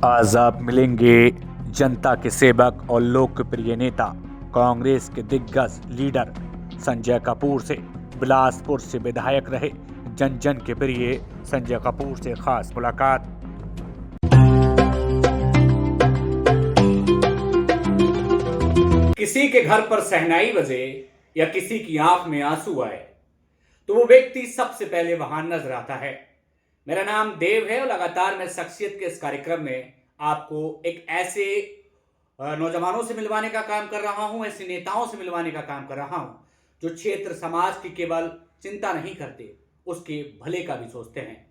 आज आप मिलेंगे जनता के सेवक और लोकप्रिय नेता कांग्रेस के दिग्गज लीडर संजय कपूर से। बिलासपुर से विधायक रहे जन जन के प्रिय संजय कपूर से खास मुलाकात। किसी के घर पर शहनाई बजे या किसी की आंख में आंसू आए तो वो व्यक्ति सबसे पहले वहां नजर आता है। मेरा नाम देव है और लगातार मैं शख्सियत के इस कार्यक्रम में आपको एक ऐसे नौजवानों से मिलवाने का काम कर रहा हूं, ऐसे नेताओं से मिलवाने का काम कर रहा हूं जो क्षेत्र समाज की केवल चिंता नहीं करते, उसके भले का भी सोचते हैं।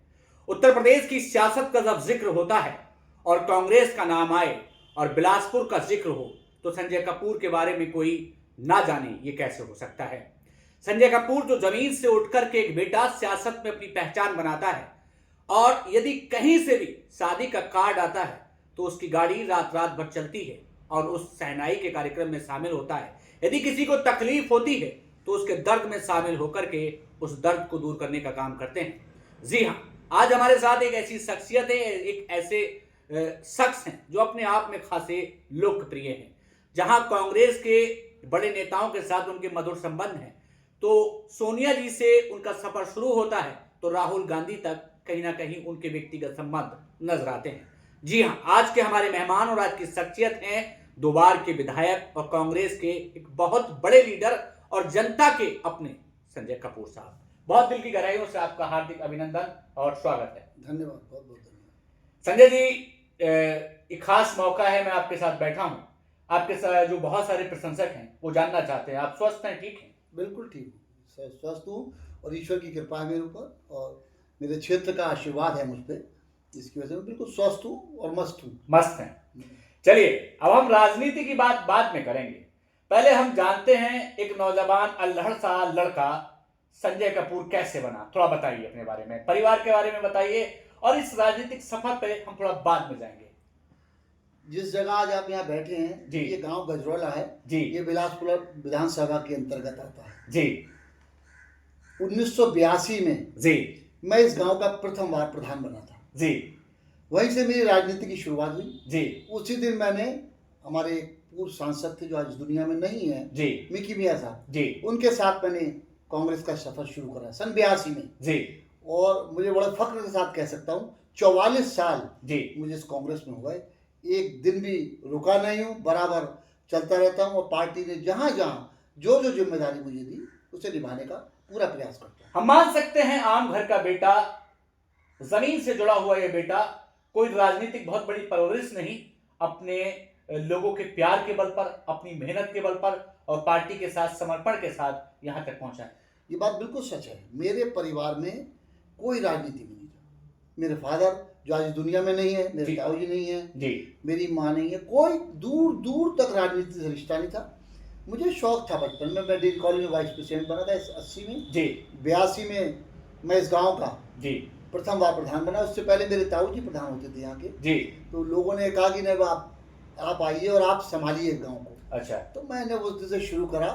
उत्तर प्रदेश की सियासत का जब जिक्र होता है और कांग्रेस का नाम आए और बिलासपुर का जिक्र हो तो संजय कपूर के बारे में कोई ना जाने ये कैसे हो सकता है। संजय कपूर जो जमीन से उठकर के एक बेटा सियासत में अपनी पहचान बनाता है और यदि कहीं से भी शादी का कार्ड आता है तो उसकी गाड़ी रात रात भर चलती है और उस शहनाई के कार्यक्रम में शामिल होता है। यदि किसी को तकलीफ होती है तो उसके दर्द में शामिल होकर के उस दर्द को दूर करने का काम करते हैं। जी हाँ, आज हमारे साथ एक ऐसी शख्सियत है, एक ऐसे शख्स हैं जो अपने आप में खासे लोकप्रिय हैं। जहां कांग्रेस के बड़े नेताओं के साथ उनके मधुर संबंध हैं, तो सोनिया जी से उनका सफर शुरू होता है तो राहुल गांधी तक कहीं ना कहीं उनके व्यक्तिगत संबंध नजर आते हैं। जी हाँ, आज के हमारे मेहमान और आज की शख्सियत हैं 2 बार के विधायक और कांग्रेस के एक बहुत बड़े लीडर और जनता के अपने संजय कपूर साहब। बहुत दिल की गहराइयों से आपका हार्दिक अभिनंदन और स्वागत है। धन्यवाद, बहुत बहुत धन्यवाद। संजय जी, एक खास मौका है, मैं आपके साथ बैठा हूं। आपके साथ जो बहुत सारे प्रशंसक हैं वो जानना चाहते हैं आप स्वस्थ हैं, ठीक हैं? बिल्कुल ठीक हूँ, स्वस्थ हूँ और ईश्वर की कृपा है मेरे ऊपर और मेरे क्षेत्र का आशीर्वाद है मुझ पर, जिसकी वजह से मैं बिल्कुल स्वस्थ हूँ और मस्त हूँ। मस्त हैं। चलिए, अब हम राजनीति की बात बाद में करेंगे। पहले हम जानते हैं एक नौजवान अल्हड़ सा लड़का संजय कपूर कैसे बना, थोड़ा बताइए अपने बारे में, परिवार के बारे में बताइए और इस राजनीतिक सफर पे हम थोड़ा बाद में जाएंगे। जिस जगह आज आप यहाँ बैठे हैं जी, ये गांव गजरौला है जी, ये बिलासपुर विधानसभा के अंतर्गत आता है जी। 1982 में जी, मैं इस गांव का प्रथम वार्ड प्रधान बना था। जी, वहीं से मेरी राजनीति की शुरुआत हुई। जी। उसी दिन मैंने हमारे पूर्व सांसद थे जो आज दुनिया में नहीं है, जी, मिकी मियां साहब, जी, उनके साथ मैंने कांग्रेस का सफर शुरू करा सन 82 में। जी, और मुझे बड़े फख्र के साथ कह सकता हूँ 44 साल जी मुझे इस कांग्रेस में हुआ है। एक दिन भी रुका नहीं हूँ, बराबर चलता रहता हूँ और पार्टी ने जहाँ जहाँ जो जो जिम्मेदारी मुझे दी उसे निभाने का पूरा प्रयास करता हूँ। हम मान सकते हैं आम घर का बेटा, जमीन से जुड़ा हुआ ये बेटा, कोई राजनीतिक बहुत बड़ी परवरिश नहीं, अपने लोगों के प्यार के बल पर, अपनी मेहनत के बल पर और पार्टी के साथ समर्पण के साथ यहाँ तक पहुंचा है। ये बात बिल्कुल सच है। मेरे परिवार में कोई राजनीति में नहीं था। मेरे फादर जो आज दुनिया में नहीं है, मेरे ताऊ जी नहीं है, जी, मेरी माँ नहीं है, कोई दूर दूर तक राजनीति से रिश्ता नहीं था। मुझे शौक था बचपन में, मैं डिग्री कॉलेज में वाइस प्रेसिडेंट बना था 80 में। जी, 82 में मैं इस गांव का जी, प्रथम वार्ड प्रधान बना। उससे पहले मेरे ताऊ जी प्रधान होते थे यहाँ के। जी। तो लोगों ने कहा कि नहीं आप आइए और आप संभालिए गांव को। अच्छा। तो मैंने उस दिन से शुरू करा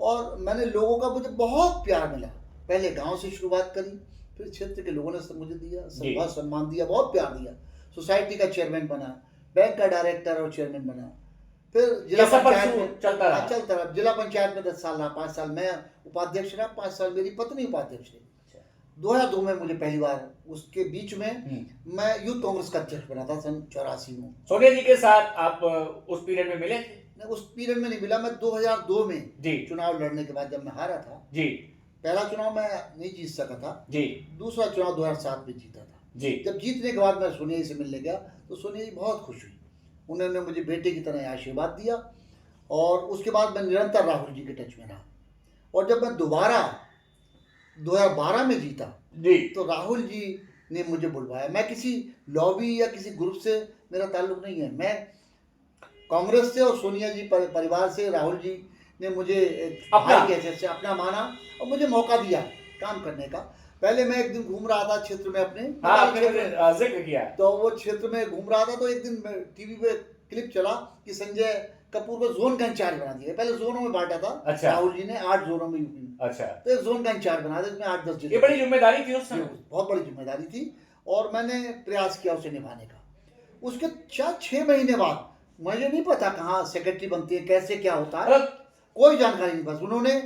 और मैंने लोगों का मुझे बहुत प्यार मिला। पहले गांव से शुरुआत करी, फिर क्षेत्र के लोगों ने मुझे दिया, बहुत सम्मान दिया, बहुत प्यार दिया। सोसाइटी का चेयरमैन बना, बैंक का डायरेक्टर और चेयरमैन बना, फिर जिला पंचायत में चलता रहा। जिला पंचायत में 10 साल रहा, 5 साल मैं उपाध्यक्ष रहा, 5 साल मेरी पत्नी उपाध्यक्ष रही। 2002 में मुझे पहली बार, उसके बीच में मैं यूथ कांग्रेस का अध्यक्ष बना था सन 84 में। सोनिया जी के साथ आप उस पीरियड में मिले थे? नहीं, उस पीरियड में नहीं मिला। मैं 2002 में जी चुनाव लड़ने के बाद जब मैं हारा था, जी, पहला चुनाव मैं नहीं जीत सका था जी, दूसरा चुनाव 2007 में जीता था जी। जब जीतने के बाद मैं सोनिया जी से मिलने गया तो सोनिया जी बहुत खुश हुई। उन्होंने मुझे बेटे की तरह आशीर्वाद दिया और उसके बाद मैं निरंतर राहुल जी के टच में रहा। और जब मैं दोबारा 2012 में जीता जी, तो राहुल जी ने मुझे बुलवाया। मैं किसी लॉबी या किसी ग्रुप से मेरा ताल्लुक नहीं है, मैं कांग्रेस से और सोनिया जी परिवार से, राहुल जी ने मुझे भाई के हैसियत से अपना माना और मुझे मौका दिया काम करने का। पहले मैं एक दिन घूम रहा था क्षेत्र में अपने, जिक्र किया, तो वो क्षेत्र में घूम रहा था तो एक दिन टीवी पे क्लिप चला कि संजय कपूर को जोन का इंचार्ज बना दिया। पहले जोनों में बांटा था। अच्छा। राहुल जी ने 8 जोनों में यूपी में। अच्छा। तो एक जोन का इंचार्ज बना दिया, इसमें 8-10 जिले। ये बड़ी जिम्मेदारी थी उस समय, बहुत बड़ी जिम्मेदारी थी और मैंने प्रयास किया उसे निभाने का। उसके 4-6 महीने बाद मुझे नहीं पता कहाँ सेक्रेटरी बनती है, कैसे क्या होता है, मतलब कोई जानकारी नहीं। बस उन्होंने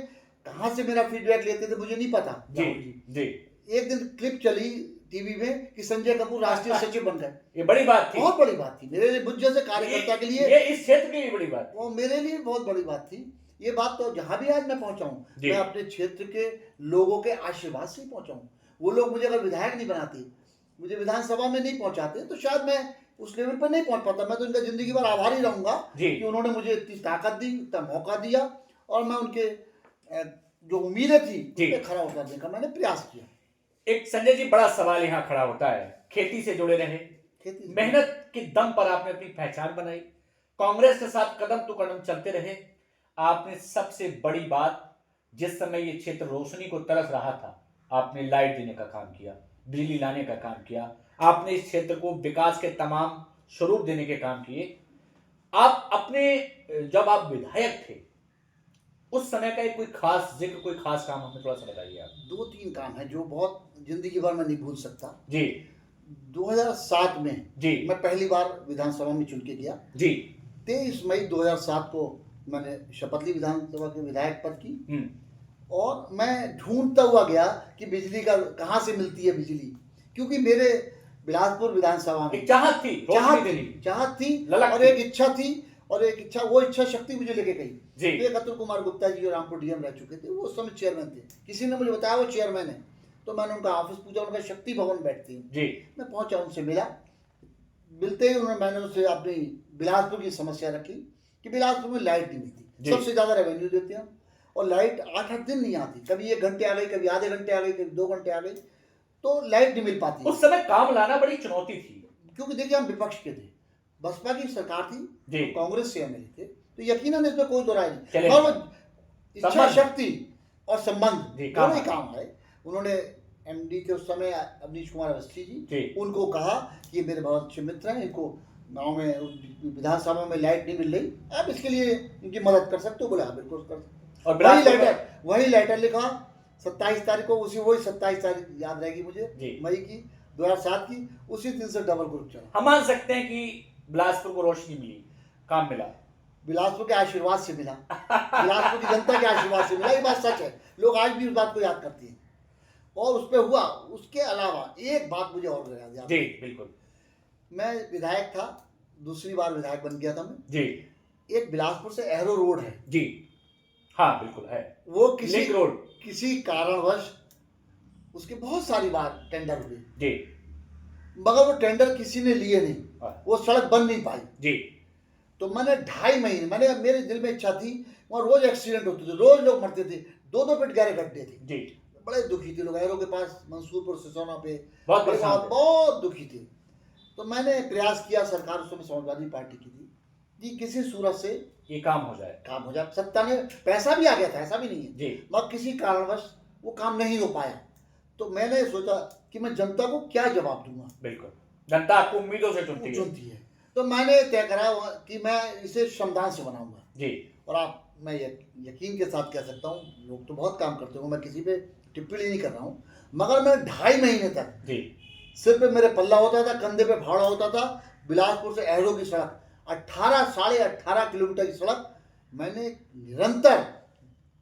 कहाँ से मेरा फीडबैक लेते थे मुझे नहीं पता। जी जी, एक दिन क्लिप चली टीवी में कि संजय कपूर राष्ट्रीय सचिव बन गए। ये बड़ी बात थी, बहुत बड़ी बात थी मेरे लिए, मुझ जैसे कार्यकर्ता के लिए, ये इस क्षेत्र के लिए बड़ी बात वो मेरे लिए बहुत बड़ी बात थी। ये बात तो जहां भी आज मैं पहुंचा हूं, जी। मैं अपने क्षेत्र के लोगों के आशीर्वाद से ही पहुंचा हूं। वो लोग मुझे अगर विधायक नहीं बनाते, मुझे विधानसभा में नहीं पहुंचाते, तो शायद मैं उस लेवल पर नहीं पहुंच पाता। मैं तो इनका जिंदगी भर आभारी रहूंगा जी। कि उन्होंने मुझे इतनी ताकत दी, इतना मौका दिया, और मैं उनके जो उम्मीदें थी उस जी। पे खरा उतरने का मैंने प्रयास किया। एक संजय जी बड़ा सवाल यहाँ खड़ा होता है, खेती से जुड़े रहे, खेती से- मेहनत के दम पर आपने अपनी पहचान बनाई, कांग्रेस के साथ कदम टू कदम चलते रहे। आपने सबसे बड़ी बात, जिस समय ये क्षेत्र रोशनी को तरस रहा था, आपने लाइट देने का काम किया, बिजली लाने का काम किया, आपने इस क्षेत्र को विकास के तमाम स्वरूप देने के काम किए। आप अपने, जब आप विधायक थे उस समय का एक कोई खास जिक्र, कोई खास काम हमें थोड़ा सा बताइए आप। 2-3 काम है जो बहुत जिंदगी भर में नहीं भूल सकता। जी 2007 में जी मैं पहली बार विधानसभा में चुन के गया। जी 23 मई 2007 को मैंने शपथ ली विधानसभा के विधायक पद की, और मैं ढूंढता हुआ गया कि बिजली का कहाँ से मिलती है बिजली, क्योंकि मेरे बिलासपुर विधानसभा में एक चाहत थी, रोशनी देने चाहत थी ललक और थी। एक इच्छा थी, और एक इच्छा, वो इच्छा शक्ति मुझे लेके गई। जी। तो एक अतुल कुमार गुप्ता जी जो रामपुर डीएम रह चुके थे, वो उस समय चेयरमैन थे। किसी ने मुझे बताया वो चेयरमैन है, तो मैंने उनका ऑफिस पूछा, उनका शक्ति भवन बैठती है। जी मैं पहुंचा, उनसे मिला, मिलते ही मैंने उससे अपनी बिलासपुर की समस्या रखी कि बिलासपुर में लाइट नहीं मिलती, जी। सबसे ज्यादा रेवेन्यू देते हैं हम, और लाइट 8-8 दिन नहीं आती, कभी 1 घंटे आ गई, कभी आधे घंटे आ गई, कभी 2 घंटे आ गई, तो लाइट नहीं मिल पाती। उस समय काम लाना बड़ी चुनौती थी, क्योंकि देखिए हम विपक्ष के थे, बसपा की सरकार थी, जी। तो कांग्रेस से एमएलए थे, तो यकीनन इसमें कोई दो राय नहीं, चले। और वो इच्छा संबंध। शक्ति और संबंध जी, दोनों ही काम काम है। उन्होंने एमडी थे उस समय अवनीश कुमार अवस्थी जी। जी, उनको कहा कि ये मेरे बहुत अच्छे मित्र हैं, इनको गांव में विधानसभा में लाइट नहीं मिल रही, आप इसके लिए इनकी मदद कर सकते हो। बोला हाँ, बिल्कुल कर सकते। और वही लेटर लिखा 27 तारीख को, वही 27 तारीख याद रहेगी मुझे, जी। मई की 2007 की, उसी दिन से डबल ग्रुप चला। हम मान सकते हैं कि बिलासपुर को रोशनी मिली, काम मिला, बिलासपुर के आशीर्वाद से मिला, बिलासपुर की जनता के आशीर्वाद से मिला, ये बात सच है। लोग आज भी उस बात को याद करते हैं, और उस पर हुआ। उसके अलावा एक बात मुझे और याद है। जी बिल्कुल। मैं विधायक था, दूसरी बार विधायक बन गया था मैं। जी एक बिलासपुर से एरो रोड है जी हाँ बिल्कुल है, वो लिंक रोड। किसी कारणवश उसके बहुत सारी बार टेंडर हुए, जी मगर वो टेंडर किसी ने लिए नहीं, हाँ। वो सड़क बन नहीं पाई। जी तो मैंने 2.5 महीने, मेरे दिल में इच्छा थी, वहाँ रोज एक्सीडेंट होते थे, रोज लोग मरते थे, 2-2 फीट गहरे गड्ढे थे, जी बड़े दुखी थे लोग। एरो के पास मंसूरपुर सिसोना पे बहुत परेशान थे। बहुत दुखी थे। तो मैंने प्रयास किया, सरकार उस समय समाजवादी पार्टी की थी, कि किसी सूरत से ये काम हो जाए। काम हो जाए। सत्ता ने पैसा भी आ गया था, ऐसा भी नहीं है, जी मगर किसी कारणवश वो काम नहीं हो पाया। तो मैंने सोचा कि मैं जनता को क्या जवाब दूंगा, बिल्कुल, जनता आपको उम्मीदों से चुनती है। चुनती है। तो मैंने तय करा कि मैं इसे श्रमदान से बनाऊंगा। जी और मैं यकीन के साथ कह सकता हूँ, लोग तो बहुत काम करते होंगे, मैं किसी पे टिप्पणी नहीं कर रहा हूँ, मगर मैं 2.5 महीने तक जी सिर पे मेरे पल्ला होता था, कंधे पे फाड़ा होता था। बिलासपुर से एरो की सड़क 18-18.5 किलोमीटर की सड़क मैंने निरंतर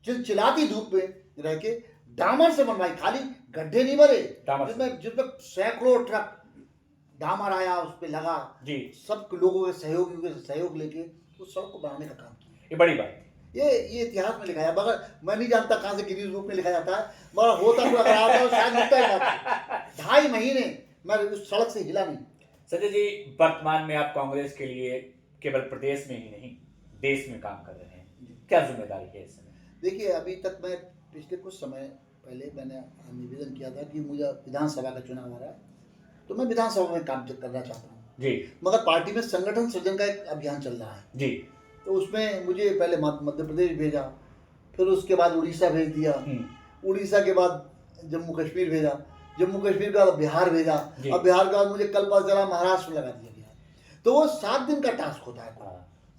चिलचिलाती धूप में रह के डामर से बनवाई। खाली गड्ढे नहीं भरे, डामर से। जिसमें सैकड़ों ट्रक डामर आया, उस पर लगा, जी सब लोगों के सहयोग लेके उस सड़क को बनाने का काम किया। ये बड़ी बात है। ये इतिहास में लिखा है, मगर मैं नहीं जानता कहाँ से गिनीज बुक में लिखा जाता है, मगर होता तो अगर आता तो शायद लिखता ही जाता। 2.5 महीने मैं उस सड़क से हिला नहीं। संजय जी, वर्तमान में आप कांग्रेस के लिए केवल प्रदेश में ही नहीं देश में काम कर रहे हैं, क्या जिम्मेदारी है इस समय? देखिए, अभी तक मैं पिछले कुछ समय पहले मैंने निवेदन किया था कि मुझे विधानसभा का चुनाव आ रहा है, तो मैं विधानसभा में काम करना चाहता हूँ जी, मगर पार्टी में संगठन सृजन का एक अभियान चल रहा है जी। तो उसमें मुझे पहले मध्य प्रदेश भेजा, फिर उसके बाद उड़ीसा भेज दिया, उड़ीसा के बाद जम्मू कश्मीर भेजा, जम्मू कश्मीर के बाद बिहार भेजा, अब बिहार के बाद मुझे कल पता चला महाराष्ट्र में लगा दिया गया। तो वो 7 दिन का टास्क होता है।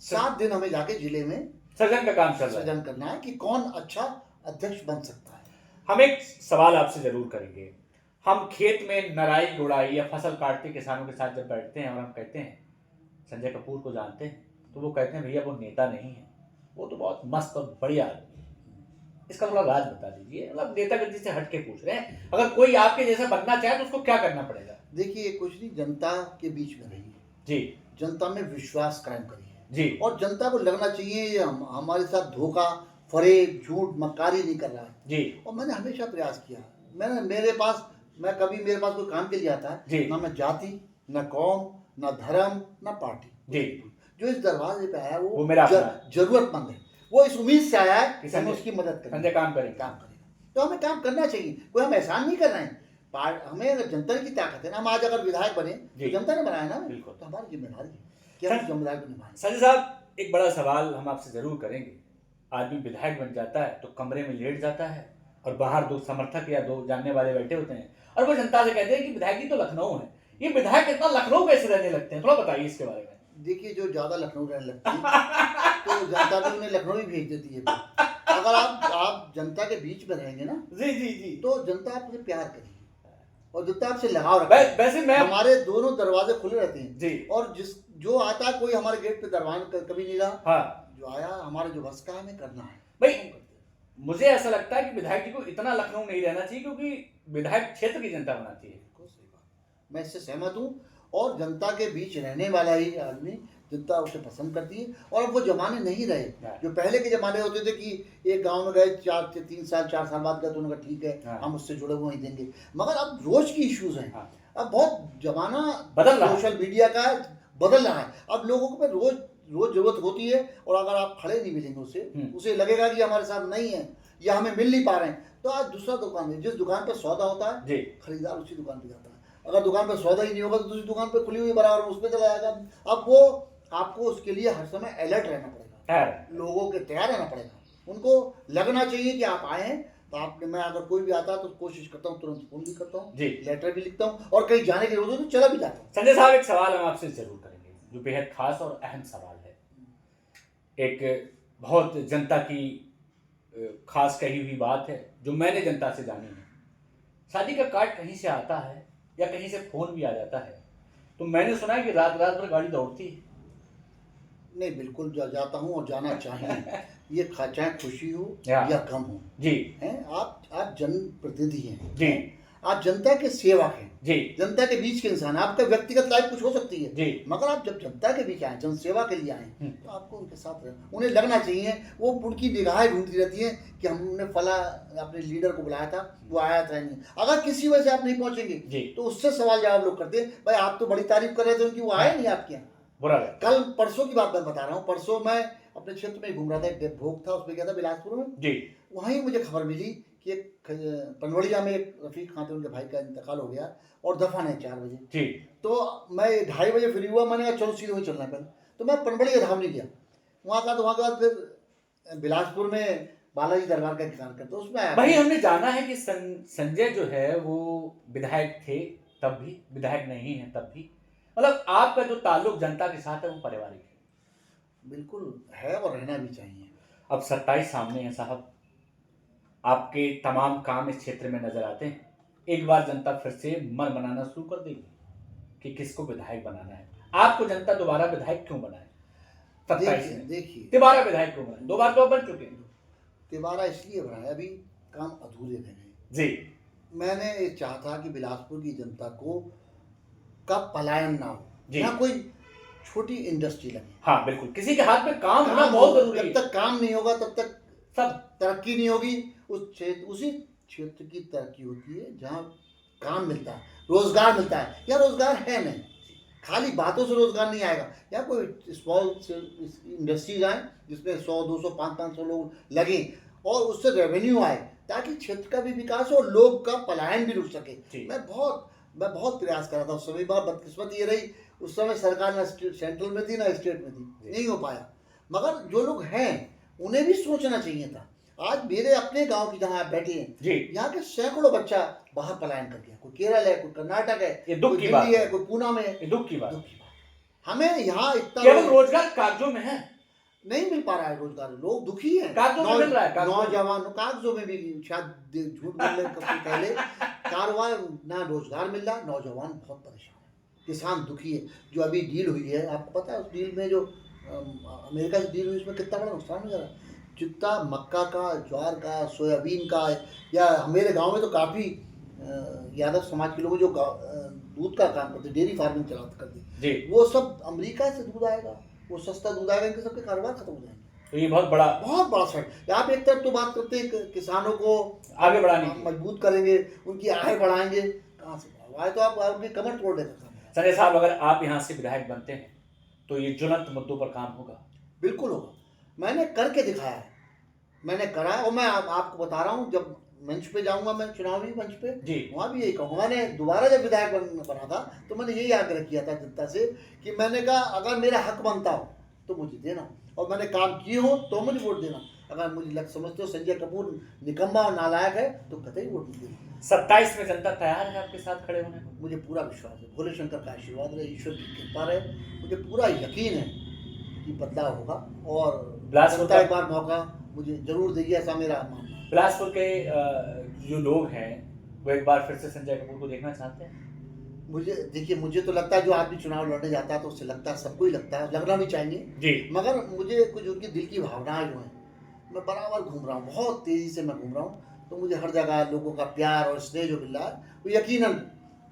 7 दिन हमें जाके जिले में सृजन का काम चल रहा है, सृजन करना है कि कौन अच्छा अध्यक्ष बन सकता है। हम एक सवाल आपसे जरूर करेंगे। हम खेत में नराई गुड़ाई या फसल काटते किसानों के साथ जब बैठते हैं और हम कहते हैं संजय कपूर को जानते हैं, तो वो कहते हैं भैया वो नेता नहीं है, वो तो बहुत मस्त और बढ़िया आदमी है। इसका थोड़ा राज बता दीजिए, मतलब नेतागिरी से हट के पूछ रहे हैं, अगर कोई आपके जैसा बनना चाहे तो उसको क्या करना पड़ेगा? देखिए, कुछ नहीं, जनता के बीच में रहिए जी जनता में विश्वास कायम करिए जी और जनता को लगना चाहिए ये हमारे साथ धोखा, फरेब, झूठ, मक्कारी नहीं कर रहा है। जी और मैंने हमेशा प्रयास किया। मैं मेरे पास कोई काम के लिए आता जी। है, ना मैं जाति, ना कौम, ना धर्म, ना पार्टी। जी। जो इस दरवाजे पे आया वो मेरा अपना है। जरूरतमंद है, वो इस उम्मीद से आया है कि कि हम संजय- उसकी मदद करें, संजय काम करेंगे। तो हमें काम करना चाहिए, कोई हम एहसान नहीं कर रहे हैं। हमें अगर जनता की ताकत है ना, हम आज अगर विधायक बने जी। तो जनता ने बनाया ना, बिल्कुल। तो हमारी जिम्मेदारी है कि हम सर- उस जिम्मेदारी को निभाएं। संजय साहब, एक बड़ा सवाल हम आपसे जरूर करेंगे। आदमी विधायक बन जाता है तो कमरे में लेट जाता है और बाहर दो समर्थक या दो जानने वाले बैठे होते हैं और वो जनता से कहते हैं कि विधायक जी तो लखनऊ है, ये विधायक इतना लखनऊ कैसे रहने लगते हैं? थोड़ा बताइए इसके बारे में। देखिए, जो ज्यादा लखनऊ रहने लगती है तो जनता भी उन्हें लखनऊ ही भेज देती है। अगर आप जनता के बीच में रहेंगे ना, जी जी जी। तो जनता आपसे प्यार करेगी और जनता आपसे लगाव रखेगी। वैसे मैं हमारे दोनों दरवाजे खुले रहते हैं जी। और जो आता है, कोई हमारे गेट पे दरवाजा कभी नहीं रहा। हाँ जो आया, हमारे जो बस का है, हमें करना है भाई, हम करते हैं। मुझे ऐसा लगता है कि विधायक जी को इतना लखनऊ नहीं रहना चाहिए, क्योंकि विधायक क्षेत्र की जनता बनाती है। बिल्कुल सही बात, मैं इससे सहमत हूँ। और जनता के बीच रहने वाला ही आदमी, जनता उसे पसंद करती है। और अब वो जमाने नहीं रहे जो पहले के जमाने होते थे कि एक गांव में गए 3 साल 4 साल बाद गए तो उन्होंने कहा ठीक है, हम उससे जुड़े हुए ही देंगे। मगर अब रोज की इश्यूज हैं। अब बहुत जमाना बदल रहा है। सोशल मीडिया का बदल रहा है। अब लोगों को रोज जरूरत होती है और अगर आप खड़े नहीं मिलेंगे उसे लगेगा कि हमारे साथ नहीं है या हमें मिल नहीं पा रहे हैं, तो आज दूसरा दुकान है। जिस दुकान पर सौदा होता है, खरीदार उसी दुकान पे जाता है। अगर दुकान पर सौदा ही नहीं होगा तो दूसरी दुकान पर खुली हुई बराबर उस पर चला जाएगा। अब वो आपको उसके लिए हर समय अलर्ट रहना पड़ेगा, लोगों के तैयार रहना पड़ेगा। उनको लगना चाहिए कि आप आए हैं, तो मैं अगर कोई भी आता है तो कोशिश करता हूँ, तुरंत फोन भी करता हूँ, लेटर भी लिखता हूँ और कहीं जाने की जरूरत हो तो चला भी जाता हूँ। संजय साहब, एक सवाल हम आपसे जरूर करेंगे जो बेहद खास और अहम सवाल है। एक बहुत जनता की खास कही हुई बात है जो मैंने जनता से जानी है। शादी का कार्ड कहीं से आता है या कहीं से फोन भी आ जाता है, तो मैंने सुना है कि रात रात भर गाड़ी दौड़ती है। नहीं, बिल्कुल जाता हूँ और जाना चाहिए। ये चाहे खुशी हो या गम हो जी, हैं, आप जनप्रतिनिधि हैं जी, आप जनता के सेवक हैं जी, जनता के बीच के इंसान। आपका व्यक्तिगत लाइफ कुछ हो सकती है जी, मगर आप जब जनता के बीच आए, जनसेवा के लिए आए, तो आपको उनके साथ रहना, उन्हें लगना चाहिए। वो उनकी निगाहें ढूंढती रहती हैं कि हमने फला अपने लीडर को बुलाया था, वो आया था नहीं। अगर किसी वजह से आप नहीं पहुंचेंगे तो उससे सवाल जवाब लोग करते हैं, भाई आप तो बड़ी तारीफ कर रहे थे उनकी, वो आए नहीं आपके यहाँ। बुरा कल परसों की बात मैं बता रहा हूँ। परसों मैं अपने क्षेत्र में घूम रहा था, एक भोग था, उसमें गया था बिलासपुर में जी। वहीं मुझे खबर मिली कि एक पनवड़िया में एक रफीक खान थे, उनके भाई का इंतकाल हो गया और दफन है 4 बजे जी। तो मैं 2:30 बजे फ्री हुआ। मैंने कहा चलो सीधे वहीं चलना है पहले, तो मैं पनवड़िया धाम नहीं गया वहाँ का। तो वहाँ के बाद फिर बिलासपुर में बालाजी दरबार का इंतजार करते उसमें आया। भाई, हमने जाना है कि संजय जो है वो विधायक थे तब भी, विधायक नहीं है तब भी, मतलब आपका जो ताल्लुक जनता के साथ है वो पारिवारिक है। बिल्कुल है और रहना भी चाहिए। अब 27 सामने हैं साहब, आपके तमाम काम इस क्षेत्र में नजर आते हैं। एक बार जनता फिर से मन बनाना शुरू कर देगी कि किसको विधायक बनाना है। आपको जनता दोबारा विधायक क्यों बनाए? 27 में देखिए, दोबारा विधायक क्यों बनाए? 2 बार तो बन चुके हैं। तिवारा इसलिए बनाया, अभी काम अधूरे रह गए जी। मैंने ये चाहा था कि बिलासपुर की जनता को का पलायन ना हो, जी। यहाँ कोई छोटी इंडस्ट्री लगे। हाँ बिल्कुल, किसी के हाथ में काम होना बहुत जरूरी है। जब तक काम नहीं होगा तब तक सब तरक्की नहीं होगी। उसी क्षेत्र की तरक्की होती है जहाँ काम मिलता है, रोजगार मिलता है। या रोजगार है नहीं, खाली बातों से रोजगार नहीं आएगा। या कोई स्मॉल इंडस्ट्रीज आए जिसमें 100, 200, 500 लोग लगे और उससे रेवेन्यू आए, ताकि क्षेत्र का भी विकास हो और लोग का पलायन भी रुक सके। मैं बहुत प्रयास कर रहा था उस समय। बार बदकिस्मत ये रही, उस समय सरकार ना सेंट्रल में थी ना स्टेट में थी, नहीं हो पाया। मगर जो लोग हैं उन्हें भी सोचना चाहिए था। आज मेरे अपने गांव की जहाँ आप बैठे हैं, यहाँ के सैकड़ों बच्चा बाहर पलायन कर गया। कोई केरल है, कोई कर्नाटक है, कोई दिल्ली है, कोई पूना में है। दुख की बात। हमें यहाँ इतना केवल रोजगार कागजों में है, नहीं मिल पा रहा है रोजगार। लोग दुखी हैं। कागजों में मिल रहा है, नौजवान कागजों में भी शायद झूठ बोलने पहले कारोबार ना रोजगार मिल रहा, नौजवान बहुत परेशान है। किसान दुखी है। जो अभी डील हुई है, आपको पता है उस डील में जो अमेरिका से डील हुई, उसमें कितना बड़ा नुकसान हो जा रहा है। जितना मक्का का, ज्वार का, सोयाबीन का, या मेरे गांव में तो काफ़ी यादव समाज के लोग जो दूध का काम करते, डेयरी फार्मिंग करते, जी, वो सब अमेरिका से दूध आएगा, वो सस्ता दूध आएगा, इनके सबके कारोबार खत्म हो जाएंगे। तो ये बहुत बड़ा साइड। आप एक तरफ तो बात करते हैं किसानों को आगे बढ़ाने की। मजबूत करेंगे, उनकी आय बढ़ाएंगे, कहाँ से आय तो आप आपकी कमर तोड़ देगा। संजय साहब, अगर आप यहाँ से विधायक बनते हैं तो ये ज्वलंत मुद्दों पर काम होगा? बिल्कुल होगा। मैंने करके दिखाया है, मैंने करा है, और मैं आपको बता रहा हूँ, जब मंच पे जाऊंगा, मैं चुनावी मंच पे जी, वहाँ भी यही कहूँगा। मैंने दोबारा जब विधायक बना था तो मैंने यही आग्रह किया था जनता से कि मैंने कहा अगर मेरा हक बनता हो तो मुझे देना, और मैंने काम किए हो तो मुझे वोट देना। अगर मुझे समझते हो संजय कपूर निकम्मा और नालायक है तो कतई वोट नहीं देना। 27 में जनता तैयार है आपके साथ खड़े होने को? मुझे पूरा विश्वास है, भोले शंकर का आशीर्वाद रहे, ईश्वर की कृपा रहे, मुझे पूरा यकीन है कि बदलाव होगा, और जनता एक बार मौका मुझे जरूर देगी, ऐसा मेरा मानना है। बिलासपुर के जो लोग हैं वो एक बार फिर से संजय कपूर को देखना चाहते हैं? मुझे देखिए, मुझे तो लगता है जो आदमी चुनाव लड़ने जाता है तो उससे लगता है, सबको ही लगता है, लगना भी चाहिए जी, मगर मुझे कुछ उनकी दिल की भावनाएं जो हैं, मैं बराबर घूम रहा हूँ, बहुत तेज़ी से मैं घूम रहा हूँ, तो मुझे हर जगह लोगों का प्यार और स्नेह जो मिल रहा है वो यकीनन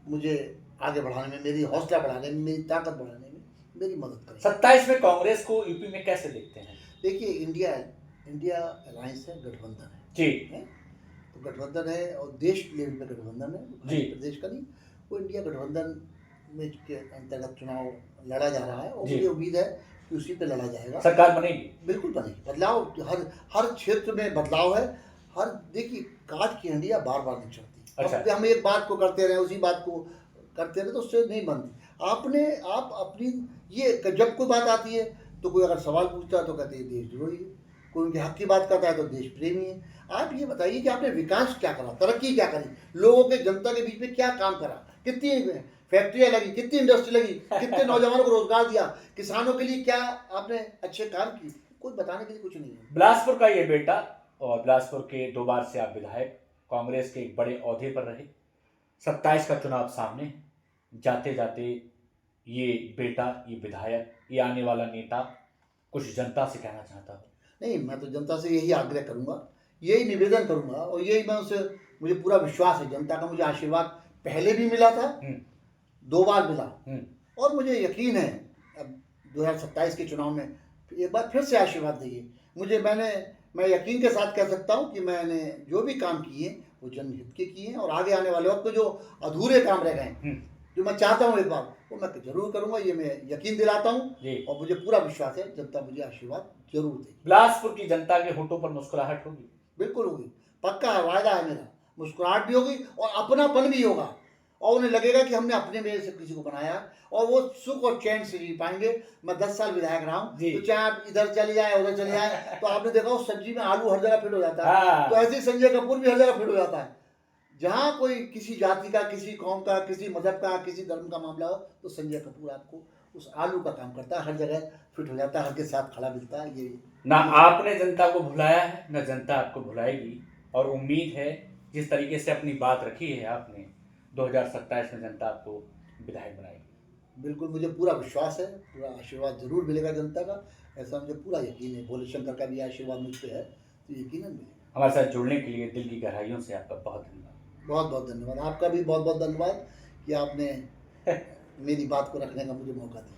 मुझे आगे बढ़ाने में, मेरी हौसला बढ़ाने में, मेरी ताकत बढ़ाने में मेरी मदद करेगी। 27 में कांग्रेस को यूपी में कैसे देखते हैं? देखिए, इंडिया अलायंस है, गठबंधन है जी, तो गठबंधन है, और देश लेवल पे गठबंधन है, जी, प्रदेश का नहीं। वो इंडिया गठबंधन में के अंतर्गत चुनाव लड़ा जा रहा है, और जी। मुझे उम्मीद है कि उसी पे लड़ा जाएगा। सरकार बनेगी? बिल्कुल बनेगी। बदलाव हर क्षेत्र में बदलाव है। हर देखिए, काट की हंडिया बार बार नहीं चढ़ती। अच्छा। अब हम एक बात को करते रहे, उसी बात को करते रहे तो उससे नहीं बनती। आप अपनी ये जब कोई बात आती है तो कोई अगर सवाल पूछता है तो कहते हैं देशद्रोही है, कोई उनके हक की बात करता है तो देश प्रेमी है। आप ये बताइए कि आपने विकास क्या करा, तरक्की क्या करी, लोगों के, जनता के बीच में क्या काम करा, कितनी फैक्ट्रियाँ लगी, कितनी इंडस्ट्री लगी, कितने नौजवानों को रोजगार दिया, किसानों के लिए क्या आपने अच्छे काम किए, कोई बताने के लिए कुछ नहीं है। बिलासपुर का ये बेटा, और बिलासपुर के 2 बार से आप विधायक, कांग्रेस के एक बड़े ओहदे पर रहे, 27 का चुनाव सामने, जाते जाते ये बेटा, ये विधायक, ये आने वाला नेता कुछ जनता से कहना चाहता हूँ? नहीं, मैं तो जनता से यही आग्रह करूंगा, यही निवेदन करूंगा, और यही मैं उसे, मुझे पूरा विश्वास है, जनता का मुझे आशीर्वाद पहले भी मिला था, 2 बार मिला, और मुझे यकीन है अब 2027 के चुनाव में एक बार फिर से आशीर्वाद देगी मुझे। मैं यकीन के साथ कह सकता हूं कि मैंने जो भी काम किए वो जनहित के किए हैं, और आगे आने वाले वक्त में जो अधूरे काम रह गए, जो मैं चाहता हूं एक बार, वो मैं जरूर करूंगा, ये मैं यकीन दिलाता हूं, और मुझे पूरा विश्वास है जनता मुझे आशीर्वाद जरूर देगी। बिलासपुर की जनता के होठों पर मुस्कुराहट होगी? बिल्कुल होगी, पक्का है, वायदा है मेरा। मुस्कुराहट भी होगी और अपनापन भी होगा, और उन्हें लगेगा कि हमने अपने में से किसी को बनाया, और वो सुख और चैन से जी पाएंगे। मैं 10 साल विधायक रहा हूँ, तो चाहे आप इधर चले जाए उधर चले जाए, तो आपने देखा उस सब्जी में आलू हर जगह फिट हो जाता है, तो ऐसे ही संजय कपूर भी हर जगह फिट हो जाता है। जहाँ कोई किसी जाति का, किसी कौम का, किसी मजहब का, किसी धर्म का मामला हो, तो संजय कपूर आपको उस आलू का काम करता है, हर जगह फिट हो जाता है, हर के साथ खड़ा मिलता है। ये ना आपने जनता को भुलाया है, ना जनता आपको भुलाएगी, और उम्मीद है जिस तरीके से अपनी बात रखी है आपने, 2027 में जनता आपको विधायक बनाएगी। बिल्कुल, मुझे पूरा विश्वास है, पूरा आशीर्वाद जरूर मिलेगा जनता का, ऐसा मुझे पूरा यकीन है। भोले शंकर का भी आशीर्वाद मुझ पर है, तो यकीनन मिलेगा। हमारे साथ जुड़ने के लिए दिल की गहराइयों से आपका बहुत धन्यवाद। बहुत बहुत धन्यवाद। आपका भी बहुत बहुत धन्यवाद कि आपने मेरी बात को रखने का मुझे मौका दिया।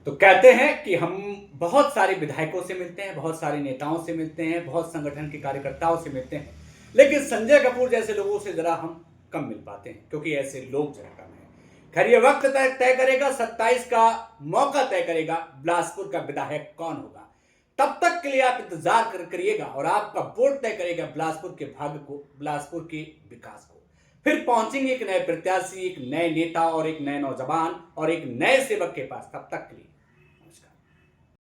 तो कहते हैं कि हम बहुत सारे विधायकों से मिलते हैं, बहुत सारे नेताओं से मिलते हैं, बहुत संगठन के कार्यकर्ताओं से मिलते हैं, लेकिन संजय कपूर जैसे लोगों से जरा हम कम मिल पाते हैं, क्योंकि ऐसे लोग जरा कम हैं। खैर, ये वक्त तय करेगा, 27 का मौका तय करेगा बिलासपुर का विधायक कौन होगा। तब तक के लिए आप इंतजार करिएगा, और आपका वोट तय करेगा बिलासपुर के भाग्य को, बिलासपुर के विकास को। फिर पहुंचेंगे एक नए प्रत्याशी, एक नए नेता, और एक नए नौजवान, और एक नए सेवक के पास। तब तक के लिए